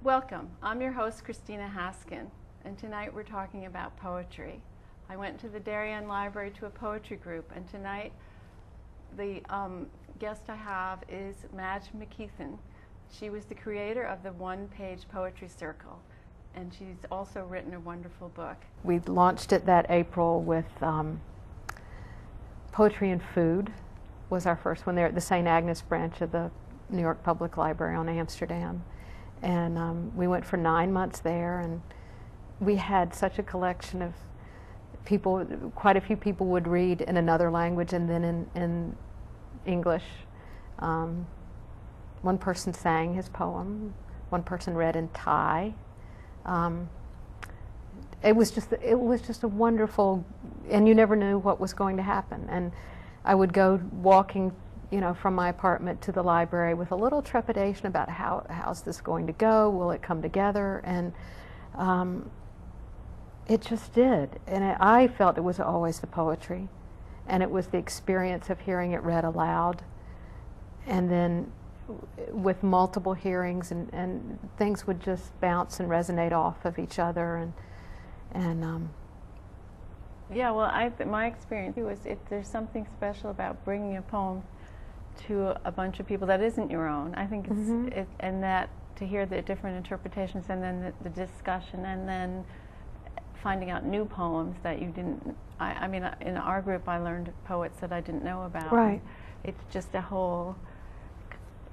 Welcome. I'm your host, Christina Haskin, and tonight we're talking about poetry. I went to the Darien Library to a poetry group, and tonight the guest I have is Madge McKeithen. She was the creator of the one-page poetry circle, and she's also written a wonderful book. We launched it that April with Poetry and Food was our first one there at the St. Agnes branch of the New York Public Library on Amsterdam. And we went for 9 months there, and we had such a collection of people. Quite a few people would read in another language and then in English. One person sang his poem. One person read in Thai. It was just a wonderful, and you never knew what was going to happen. And I would go walking, from my apartment to the library with a little trepidation about how's this going to go? Will it come together? And it just did. And I felt it was always the poetry, and it was the experience of hearing it read aloud, and then with multiple hearings, and things would just bounce and resonate off of each other, and yeah, well, my experience was there's something special about bringing a poem to a bunch of people that isn't your own. I think it's and that to hear the different interpretations, and then the discussion, and then finding out new poems that you didn't. I mean, in our group, I learned poets that I didn't know about. Right. It's just a whole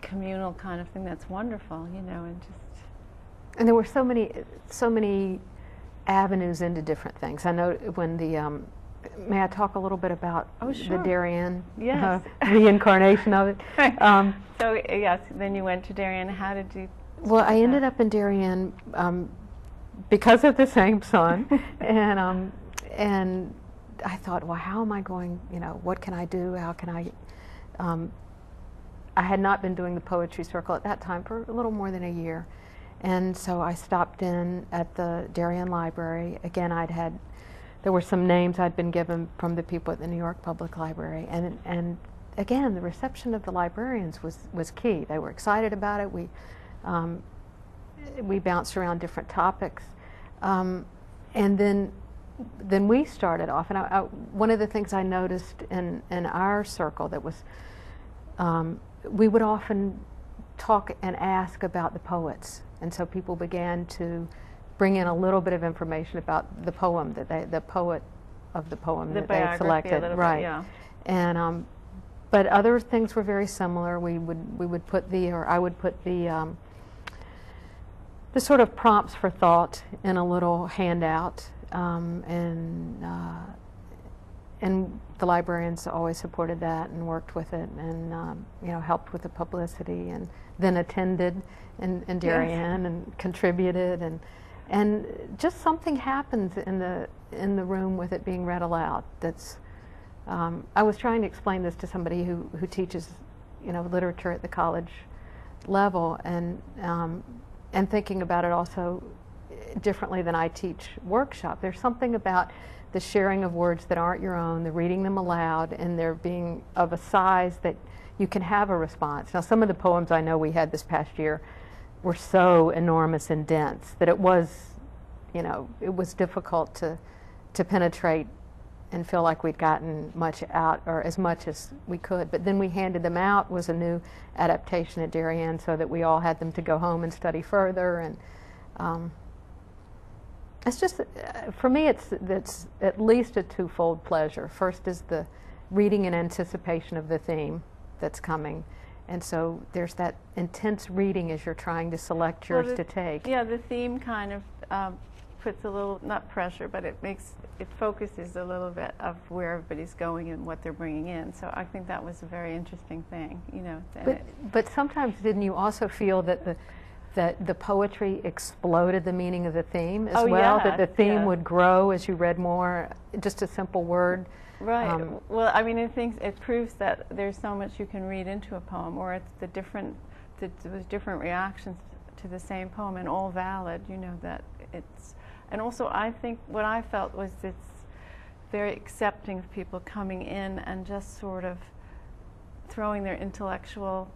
communal kind of thing that's wonderful, and just. And there were so many avenues into different things. I know when the may I talk a little bit about sure. the Darien reincarnation of it? So yes, then you went to Darien. How did you? Well, I ended up in Darien because of the same son, and I thought, well, how am I going? What can I do? How can I? I had not been doing the poetry circle at that time for a little more than a year. And so I stopped in at the Darien Library. Again, there were some names I'd been given from the people at the New York Public Library. And again, the reception of the librarians was key. They were excited about it. We bounced around different topics. And then we started off. And one of the things I noticed in our circle that was, we would often talk and ask about the poets. And so people began to bring in a little bit of information about the poem the poet of the poem that they selected, right? Bit, yeah. And but other things were very similar. I would put the sort of prompts for thought in a little handout, and the librarians always supported that and worked with it, and helped with the publicity, and then attended in Darien and contributed, and just something happens in the room with it being read aloud. That's I was trying to explain this to somebody who teaches literature at the college level, and thinking about it also differently than I teach workshop. There's something about the sharing of words that aren't your own, the reading them aloud, and they're being of a size that you can have a response. Now, some of the poems I know we had this past year were so enormous and dense that it was difficult to penetrate and feel like we'd gotten much out, or as much as we could. But then we handed them out, was a new adaptation at Darien, so that we all had them to go home and study further. And it's just, for me, it's at least a twofold pleasure. First is the reading in anticipation of the theme that's coming. And so there's that intense reading as you're trying to select yours to take. Yeah, the theme kind of puts a little, not pressure, but it focuses a little bit of where everybody's going and what they're bringing in. So I think that was a very interesting thing, But sometimes didn't you also feel that the poetry exploded the meaning of the theme as well? Yeah, that the theme would grow as you read more, just a simple word? Right. Well, I mean, it proves that there's so much you can read into a poem, or it's there's different reactions to the same poem, and all valid. That it's, and also I think what I felt was it's very accepting of people coming in and just sort of throwing their intellectual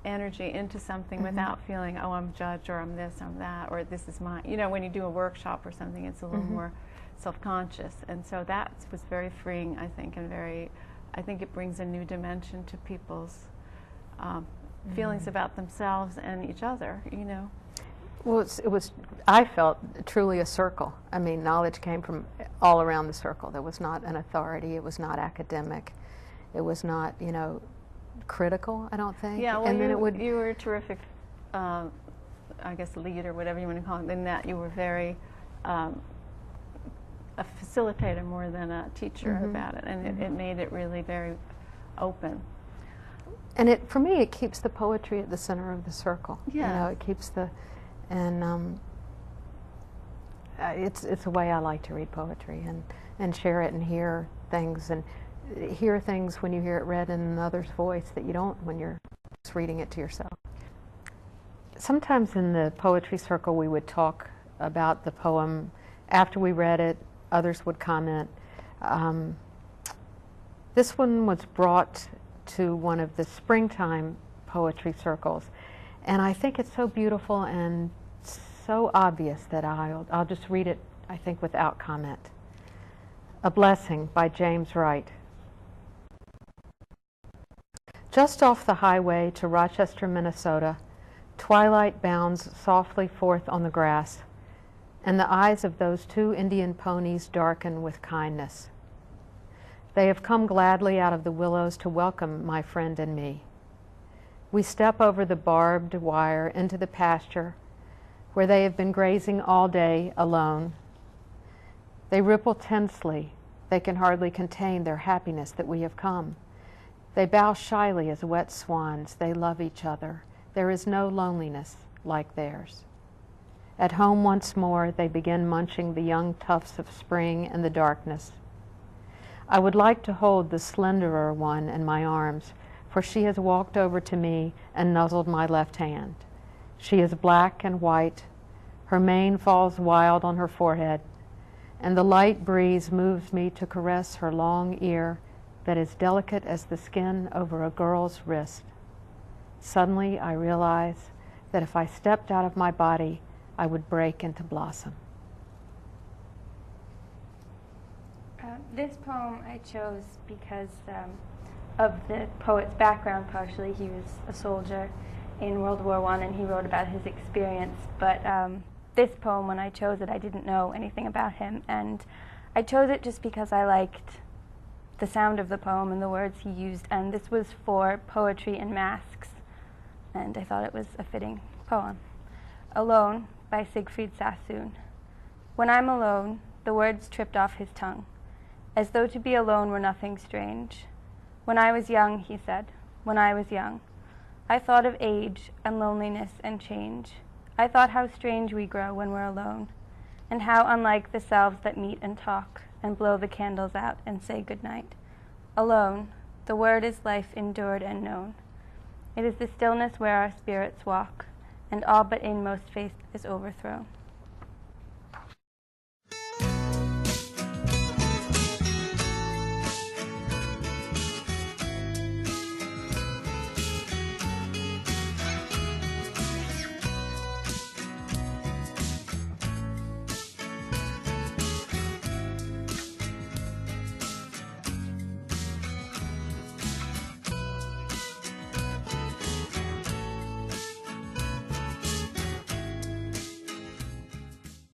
energy into something without feeling, oh, I'm judged, or I'm this, I'm that, or this is mine. You know, when you do a workshop or something, it's a little more self-conscious, and so that was very freeing, I think, and I think it brings a new dimension to people's feelings about themselves and each other, you know. Well, it was, I felt, truly a circle. I mean, knowledge came from all around the circle. There was not an authority. It was not academic. It was not, you know, critical, I don't think. Yeah, well, and then you were a terrific, I guess, lead, or whatever you want to call it. In that you were very a facilitator more than a teacher about it, and it made it really very open. And it, for me, it keeps the poetry at the center of the circle. Yeah. You know, it keeps the, and it's a way I like to read poetry and share it and hear things when you hear it read in another's voice that you don't when you're just reading it to yourself. Sometimes in the poetry circle we would talk about the poem after we read it. Others would comment. This one was brought to one of the springtime poetry circles, and I think it's so beautiful and so obvious that I'll just read it, I think, without comment. A Blessing by James Wright. Just off the highway to Rochester, Minnesota, twilight bounds softly forth on the grass, and the eyes of those two Indian ponies darken with kindness. They have come gladly out of the willows to welcome my friend and me. We step over the barbed wire into the pasture where they have been grazing all day alone. They ripple tensely. They can hardly contain their happiness that we have come. They bow shyly as wet swans. They love each other. There is no loneliness like theirs. At home once more, they begin munching the young tufts of spring in the darkness. I would like to hold the slenderer one in my arms, for she has walked over to me and nuzzled my left hand. She is black and white. Her mane falls wild on her forehead, and the light breeze moves me to caress her long ear that is delicate as the skin over a girl's wrist. Suddenly I realize that if I stepped out of my body, I would break into blossom. This poem I chose because of the poet's background. Partially, he was a soldier in World War I, and he wrote about his experience. But this poem, when I chose it, I didn't know anything about him, and I chose it just because I liked the sound of the poem and the words he used, and this was for Poetry and Masks, and I thought it was a fitting poem. Alone by Siegfried Sassoon. When I'm alone, the words tripped off his tongue, as though to be alone were nothing strange. When I was young, he said, when I was young, I thought of age and loneliness and change. I thought how strange we grow when we're alone, and how unlike the selves that meet and talk and blow the candles out and say goodnight. Alone, the word is life endured and known. It is the stillness where our spirits walk, and all but inmost faith is overthrown.